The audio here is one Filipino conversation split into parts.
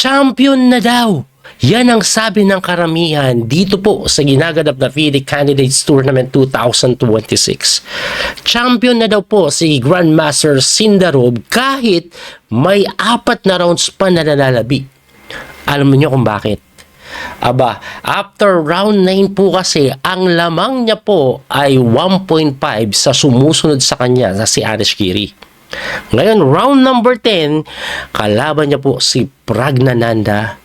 Champion na daw! Yan ang sabi ng karamihan dito po sa ginaganap na FIDE Candidates Tournament 2026. Champion na daw po si Grandmaster Sindarov kahit may 4 na rounds pa na nanalabi. Alam niyo kung bakit? Aba, after round 9 po kasi, ang lamang niya po ay 1.5 sa sumusunod sa kanya na si Anish Giri. Ngayon, round number 10, kalaban niya po si Praggnanandhaa.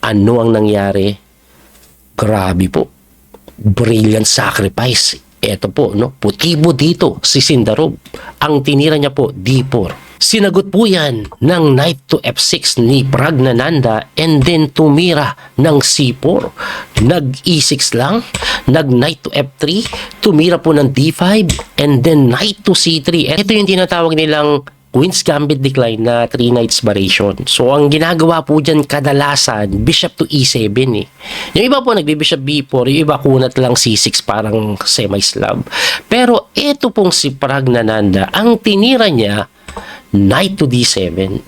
Ano ang nangyari? Grabe po. Brilliant sacrifice. Ito po, no? Putibo dito si Sindarov. Ang tinira niya po, D4. Sinagot po yan ng knight to F6 ni Praggnanandhaa and then tumira ng C4. Nag-E6 lang, nag-knight to F3, tumira po ng D5 and then knight to C3. Ito yung tinatawag nilang Queen's Gambit decline na 3 knights variation. So, ang ginagawa po dyan kadalasan, bishop to E7 eh. Yung iba po nagbi-bishop B4, yung iba kunat lang C6 parang semi-slab. Pero ito pong si Praggnanandhaa, ang tinira niya, knight to D7.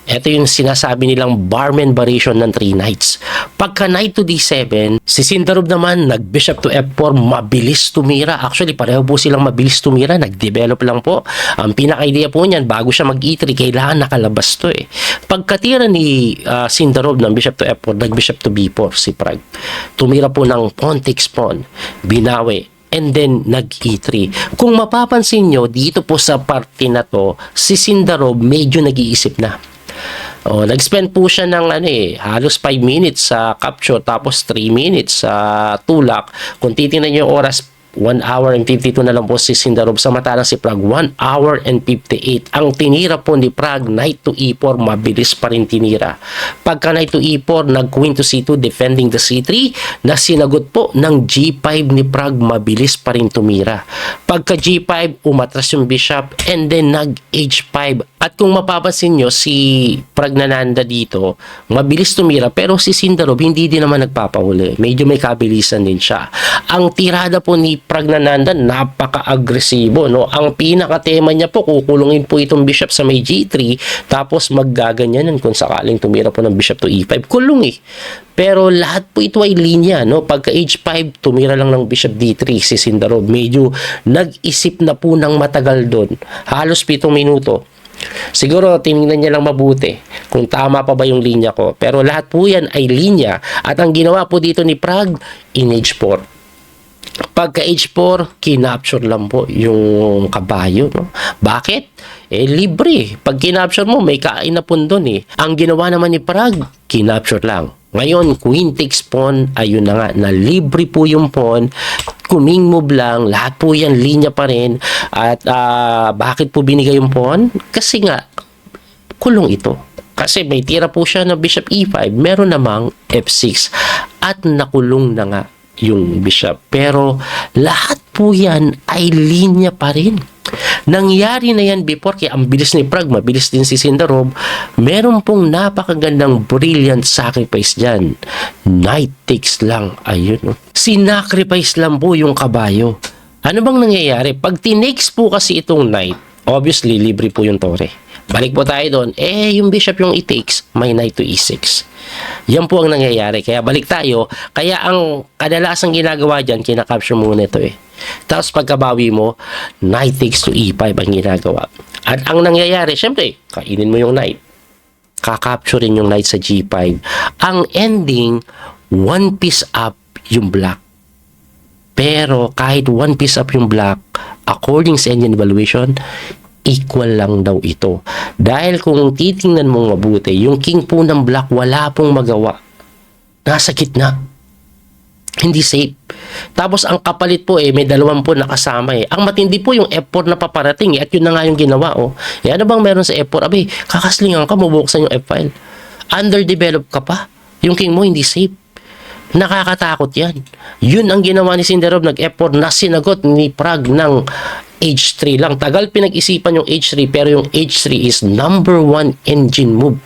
Ito yung sinasabi nilang barman variation ng 3 knights. Pagka knight to D7, si Sindarov naman nag-bishop to F4, mabilis tumira. Actually, pareho po silang mabilis tumira. Nag-develop lang po. Ang pinaka-idea po niyan, bago siya mag-E3, kailangan nakalabas to eh. Pagkatira ni Sindarov ng bishop to F4, nag-bishop to B4 si Prag. Tumira po ng pawn takes pawn, binawi, and then nag-E3. Kung mapapansin nyo, dito po sa parte na to, si Sindarov medyo nag-iisip na. Nag-spend po siya ng halos 5 minutes sa capture tapos 3 minutes sa tulak. Kung titingnan niyo yung oras, 1 hour and 52 na lang po si Sindarov, samantalang si Prag 1 hour and 58. Ang tinira po ni Prag, knight to E4, mabilis pa rin tinira. Pagka knight to E4, nag-queen to C2 defending the C3, na sinagot po ng G5 ni Prag, mabilis pa rin tumira. Pagka G5, umatras yung bishop and then nag-H5. At kung mapapansin nyo, si Praggnanandhaa dito, mabilis tumira, pero si Sindarov hindi din naman nagpapahuli. Medyo may kabilisan din siya. Ang tirada po ni Praggnanandhaa, napaka-agresibo, no? Ang pinaka-tema niya po, kukulungin po itong bishop sa may G3, tapos maggaganyanan kung sakaling tumira po ng bishop to E5. Kulong eh. Pero lahat po ito ay linya, no? Pagka H5, tumira lang ng bishop D3 si Sindarov. Medyo nag-isip na po ng matagal doon. Halos 7 minuto. Siguro tinignan niya lang mabuti kung tama pa ba yung linya ko. Pero lahat po yan ay linya. At ang ginawa po dito ni Prag, in H4. Pagka H4, kinapture lang po yung kabayo. No? Bakit? Libre. Pag kinapture mo, may kain na po doon eh. Ang ginawa naman ni Prag, kinapture lang. Ngayon, queen takes pawn, ayun na nga, na libre po yung pawn, kuming move lang, lahat po yan, linya pa rin. At bakit po binigay yung pawn? Kasi nga, kulong ito. Kasi may tira po siya ng bishop E5, meron namang F6, at nakulong na nga yung bishop. Pero lahat po yan ay linya pa rin. Nangyari na yan before, kaya ang bilis ni Prag, mabilis din si Sindarov. Meron pong napakagandang brilliant sacrifice dyan. Knight takes lang. Ayun. Sinacrifice lang po yung kabayo. Ano bang nangyayari? Pag tinakes po kasi itong knight, obviously, libre po yung tore. Balik po tayo doon. Yung bishop yung i-takes, may knight to E6. Yan po ang nangyayari. Kaya balik tayo. Kaya ang kadalasang ginagawa dyan, kinakapture muna ito eh. Tapos pagkabawi mo, knight takes to E5 ang ginagawa. At ang nangyayari, syempre, kainin mo yung knight. Kakapturein yung knight sa G5. Ang ending, 1 piece up yung black. Pero kahit 1 piece up yung black, according sa engine evaluation, equal lang daw ito. Dahil kung titingnan mo mabuti, yung king po ng black, wala pong magawa. Nasa gitna. Hindi safe. Tapos ang kapalit po may 2 po nakasama eh. Ang matindi po yung F4 na paparating at yun na nga yung ginawa oh. Ano bang meron sa F4? Abay, kakaslingan ka, mabuksan yung F-file. Underdeveloped ka pa. Yung king mo hindi safe. Nakakatakot yan. Yun ang ginawa ni Sindarov, nag-F4 na sinagot ni Prag ng H3 lang. Tagal pinag-isipan yung H3 pero yung H3 is number 1 engine move.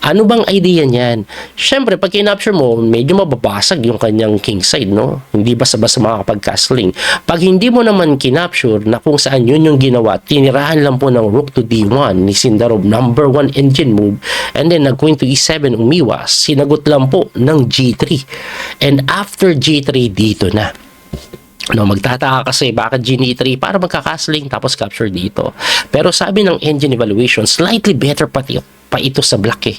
Ano bang idea niyan? Siyempre, pag kinapture mo, medyo mababasag yung kanyang king side, no? Hindi basta-basta makakapag-castling. Pag hindi mo naman kinapture na kung saan yun yung ginawa, tinirahan lang po ng rook to d1 ni Sindarov, number 1 engine move, and then nag-queen to e7 umiwas, sinagot lang po ng g3. And after g3, dito na. No, magtataka kasi bakit G3 para magkakasling tapos capture dito. Pero sabi ng engine evaluation, slightly better pa ito sa black eh.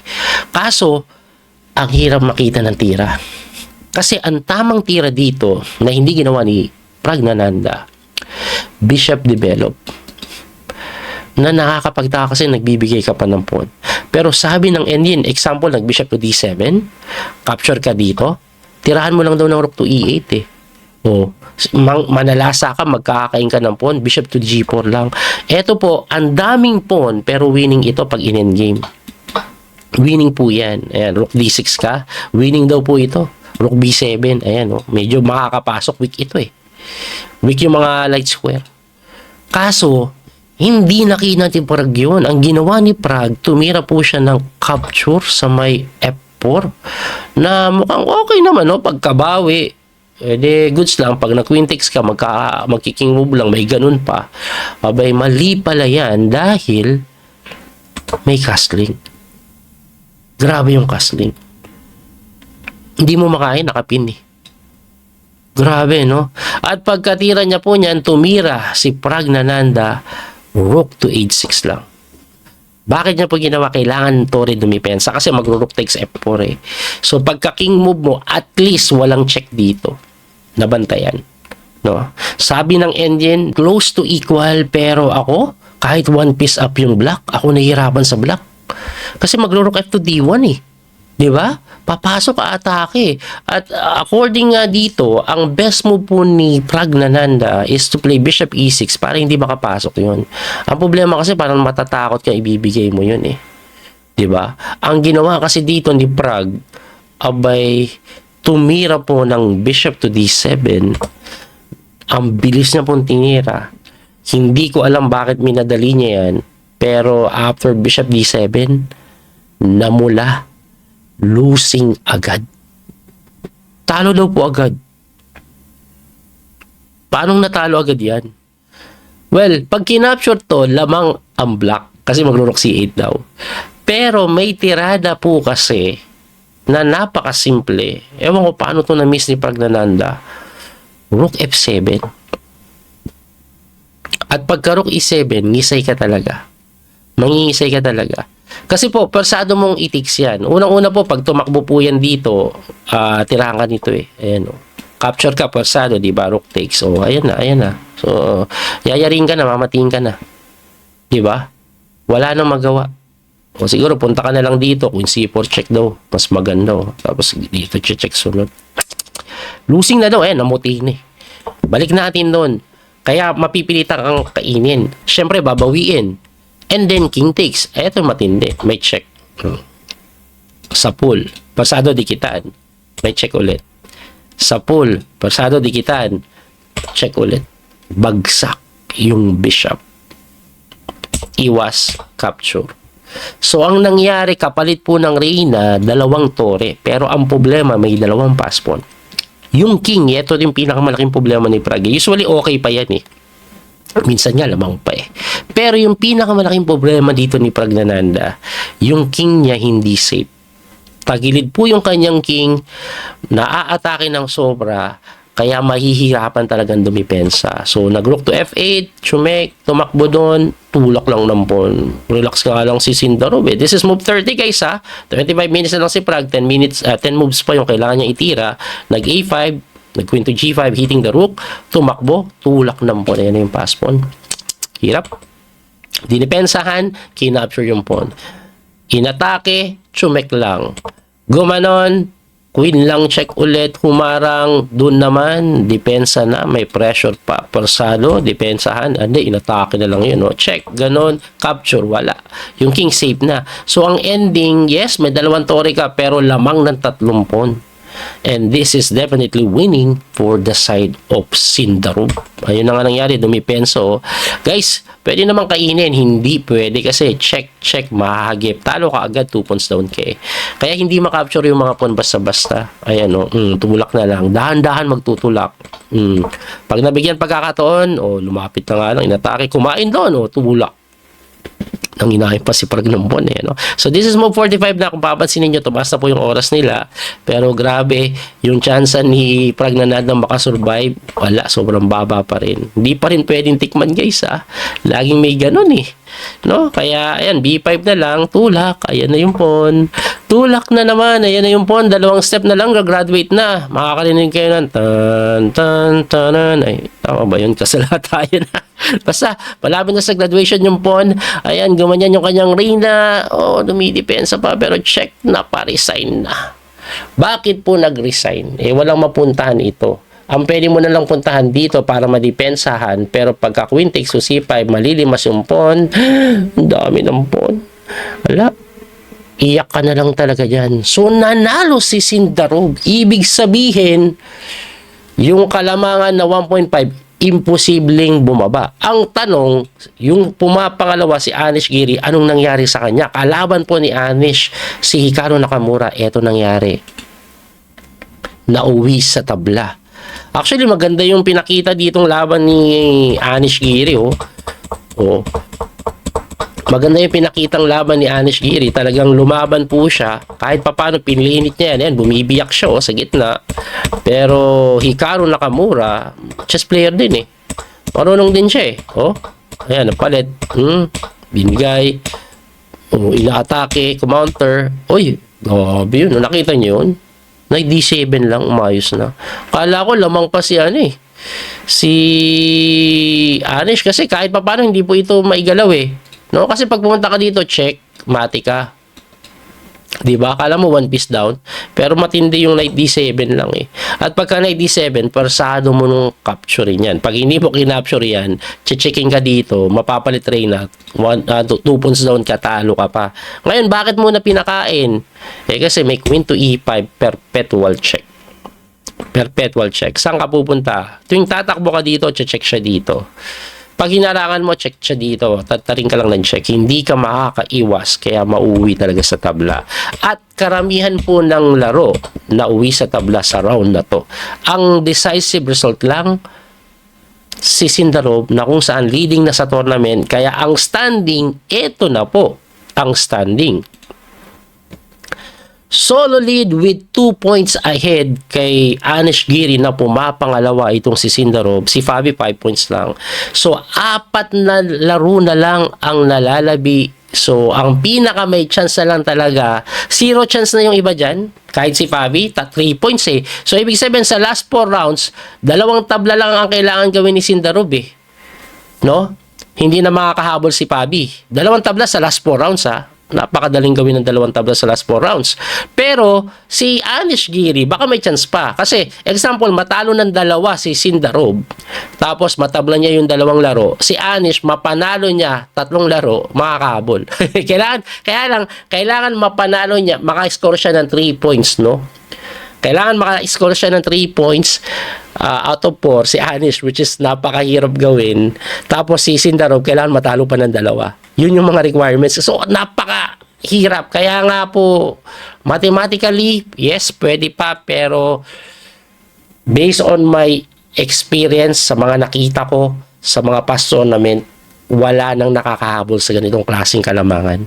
Kaso, ang hirap makita ng tira. Kasi ang tamang tira dito na hindi ginawa ni Praggnanandhaa, bishop develop. Na nakakapagtaka kasi nagbibigay ka pa ng pawn. Pero sabi ng engine, example, nag-bishop to d7, capture ka dito, tirahan mo lang daw ng rook to e8 eh. O, manalasa ka, magkakain ka ng pawn, bishop to g4 lang. Ito po, ang daming pawn, pero winning ito pag in-endgame. Winning po yan. Ayan, rook d6 ka, winning daw po ito. Rook b7, ayan, oh, medyo makakapasok, weak ito eh. Weak yung mga light square. Kaso, hindi nakita ni Pragg yun. Ang ginawa ni Pragg, tumira po siya ng capture sa may f4 na mukhang okay naman, no? Pagkabawi, de goods lang. Pag na-queen takes ka, magkiking move lang, may ganun pa. Abay, mali pala yan dahil may castling. Grabe yung castling. Hindi mo makain, nakapin eh. Grabe, no? At pagkatira niya po niyan, tumira si Praggnanandhaa, rook to h6 lang. Bakit niya po ginawa? Kailangan Torre dumipensa kasi magro-rook takes f4 eh. So pagka-king move mo, at least walang check dito. Nabantayan. No? Sabi ng engine, close to equal, pero ako, kahit one piece up yung black, ako nahihirapan sa black. Kasi magro-rook f to d1 eh. Di ba? Papasok atake. At according nga dito, ang best move po ni Praggnanandhaa is to play bishop e6 para hindi makapasok yun. Ang problema kasi parang matatakot ka ibibigay mo yun eh. Di ba? Ang ginawa kasi dito ni Pragg, abay, tumira po ng bishop to d7. Ang bilis na pong tinira. Hindi ko alam bakit minadali niya yan. Pero after bishop d7, namula. Losing agad. Talo daw po agad. Paano natalo agad yan? Well, pag kinapture to, lamang ang black. Kasi magro-rook c8 daw. Pero may tirada po kasi na napakasimple. Ewan ko paano to na-miss ni Praggnanandhaa. Rook f7. At pagka rook e7, ngisay ka talaga. Mangingisay ka talaga. Kasi po, persado mong itiks yan. Unang-una po, pag tumakbo po yan dito, tirahan ka nito eh. Ayan o. Capture ka, persado, di ba? Rook takes. O, ayan na, ayan na. So, yayaring ka na, mamatiin ka na. Di ba? Wala nang magawa. O siguro, punta ka na lang dito. Kung c4 check daw, mas maganda o. Tapos dito, check sunod. Losing na daw, ayan, namutiin eh. Balik natin doon. Kaya mapipilitan kang kainin. Siyempre, babawiin. And then, king takes. Eto matindi. May check. Sa pool. Pasado dikitaan. May check ulit. Sa pool. Pasado dikitaan. Check ulit. Bagsak yung bishop. Iwas. Capture. So, ang nangyari, kapalit po ng reyna, dalawang tore. Pero ang problema, may dalawang pass pawn. Yung king, ito yung pinakamalaking problema ni Pragg. Usually, okay pa yan eh. Minsan nga lamang pa eh. Pero yung pinakamalaking problema dito ni Praggnanandhaa, yung king niya hindi safe. Tagilid po yung kanyang king, naaatake ng sobra, kaya mahihirapan talagang dumipensa. So, nag-rook to f8, chumek, tumakbo doon, tulak lang ng pawn. Relax ka nga lang si Sindarov eh. This is move 30 guys ha. 25 minutes na lang si Pragg, 10 moves pa yung kailangan niya itira. Nag-a5, nag-queen to g5, hitting the rook, tumakbo, tulak ng pawn. Ayan yung pass pawn. Hirap. Dinipensahan, kinapture yung pawn. Inatake, chumek lang. Gumanon, queen lang check ulit, humarang, dun naman, depensa na, may pressure pa. Persado, depensahan, hindi, inatake na lang yun. No? Check, ganon, capture, wala. Yung king safe na. So, ang ending, yes, may dalawang tore ka, pero lamang ng 3 pawn. And this is definitely winning for the side of Sindarov. Ayun na nga nangyari, dumipenso. Guys, pwede naman kainin, hindi pwede kasi check, mahagip. Talo ka agad, 2 points down kay. Kaya hindi makapture yung mga pawn basta-basta. Ayan o, tumulak na lang. Dahan-dahan magtutulak. Pag nabigyan pagkakataon, lumapit na nga lang, inatake, kumain doon, tumulak. Nanginahin pa si Prag ng buwan no? So this is move 45 na, kung papansinin nyo, tumaas na po yung oras nila, pero grabe yung chance ni Prag na nadang makasurvive, wala, sobrang baba pa rin. Hindi pa rin pwedeng tikman guys laging may ganun no? Kaya ayan, B5 na lang, tulak, ayan na yung pawn, tulak na naman, ayan na yung pawn, 2 step na lang, graduate na, makakarinig kayo ng tan, ay, tama ba yun? Kasala tayo na. Basta, palapit na sa graduation yung pawn, ayan, gumanyan yung kanyang reyna, dumidepensa pa, pero check na, pa-resign na. Bakit po nag-resign? Walang mapuntahan ito. Ang pwede mo na lang puntahan dito para madepensahan, pero pagka queen takes to c5, malilimas yung pawn, ang dami ng pawn. Wala. Iyak ka na lang talaga dyan. So, nanalo si Sindarov. Ibig sabihin, yung kalamangan na 1.5, imposibleng bumaba. Ang tanong, yung pumapangalawa si Anish Giri, anong nangyari sa kanya? Kalaban po ni Anish, si Hikaru Nakamura, eto nangyari. Nauwi sa tabla. Actually, maganda yung pinakita ditong laban ni Anish Giri, Maganda yung pinakitang laban ni Anish Giri. Talagang lumaban po siya. Kahit papano pinlinit niya yan. Bumibiyak siya sa gitna. Pero Hikaru Nakamura, chess player din Marunong din siya Ayan, napalit. Binigay. Ina-atake, counter. Uy, grabe yun. Nakita niyo yun? Knight D7 lang, umayos na. Kala ko lamang pa si si Anish kasi kahit papano hindi po ito maigalaw no? Kasi pag pumunta ka dito, check, mati ka. Diba? Akala mo 1 piece down, pero matindi yung Knight D7 lang At pagka Knight D7, persado mo nung capture yan. Pag hindi mo kinapture yan, checking ka dito, mapapalit reyna, 2 points down ka, talo ka pa. Ngayon, bakit mo na pinakain? Kasi may queen to E5, perpetual check. Perpetual check. Saan ka pupunta? Tuwing tatakbo ka dito, check siya dito. Pag hinarangan mo, check siya dito. Tataring ka lang ng check. Hindi ka makakaiwas. Kaya mauwi talaga sa tabla. At karamihan po ng laro na uwi sa tabla sa round na to. Ang decisive result lang, si Sindarov na kung saan leading na sa tournament. Kaya ang standing, eto na po ang standing. Solo lead with 2 points ahead kay Anish Giri na pumapangalawa itong si Sindarov. Si Fabi 5 points lang. So, 4 na laro na lang ang nalalabi. So, ang pinaka may chance na lang talaga, 0 chance na yung iba dyan. Kahit si Fabi, 3 points So, ibig sabihin sa last 4 rounds, 2 tabla lang ang kailangan gawin ni Sindarov No? Hindi na makakahabol si Fabi. 2 tabla sa last 4 rounds Napakadaling gawin ng 2 tabla sa last 4 rounds. Pero, si Anish Giri, baka may chance pa. Kasi, example, matalo ng 2 si Sindarov. Tapos, matabla niya yung 2 laro. Si Anish, mapanalo niya 3 laro, makakahabol. Kailangan mapanalo niya, maka-score siya ng 3 points, no? Kailangan maka-score siya ng 3 points out of 4 si Anish, which is napakahirap gawin. Tapos si Sindarov, kailangan matalo pa ng 2. Yun yung mga requirements. So, napakahirap. Kaya nga po, mathematically, yes, pwede pa. Pero, based on my experience sa mga nakita ko, sa mga past tournament, wala nang nakakahabol sa ganitong klaseng kalamangan.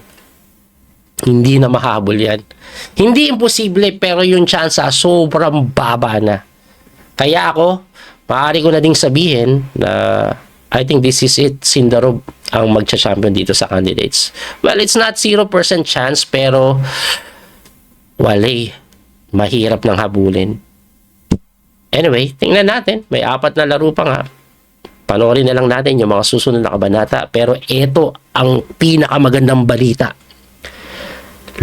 Hindi na mahabol yan. Hindi imposible, pero yung chance sobrang baba na. Kaya ako, maaari ko na ding sabihin na I think this is it. Sindarov ang magcha-champion dito sa candidates. Well, it's not 0% chance, pero mahirap nang habulin. Anyway, tingnan natin. May 4 na laro pa nga. Panoorin na lang natin yung mga susunod na kabanata. Pero ito ang pinakamagandang balita.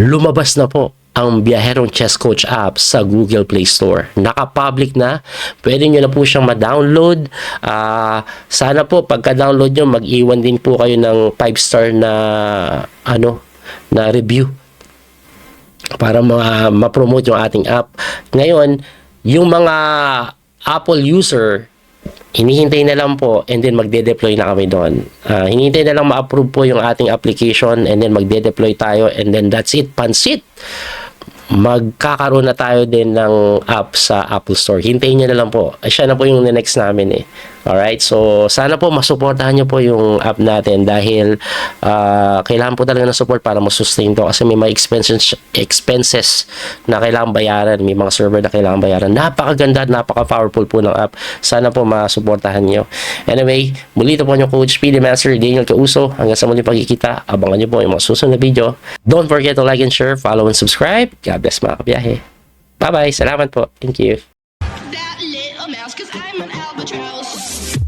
Lumabas na po ang Biyaherong Chess Coach app sa Google Play Store. Naka-public na. Pwede nyo na po siyang ma-download. Sana po pagka-download nyo, mag-iwan din po kayo ng 5-star na na review. para ma-promote yung ating app. Ngayon, yung mga Apple user, hinihintay na lang po and then magde-deploy na kami doon. Hinihintay na lang ma-approve po yung ating application and then magde-deploy tayo and then that's it, pansit. Magkakaroon na tayo din ng app sa Apple Store. Hintayin nyo na lang po. Siya na po yung next namin eh. Alright, so sana po masuportahan nyo po yung app natin dahil kailangan po talaga ng support para masustain to kasi may mga expenses na kailangan bayaran, may mga server na kailangan bayaran. Napakaganda at napaka-powerful po ng app. Sana po masuportahan nyo. Anyway, muli ito po yung Coach PD Master Daniel Causo. Hanggang sa muling pagkikita, abangan nyo po yung mga susunod na video. Don't forget to like and share, follow and subscribe. God bless mga kabiyahe. Bye-bye. Salamat po. Thank you. That little mouse, 'cause I'm an albatross.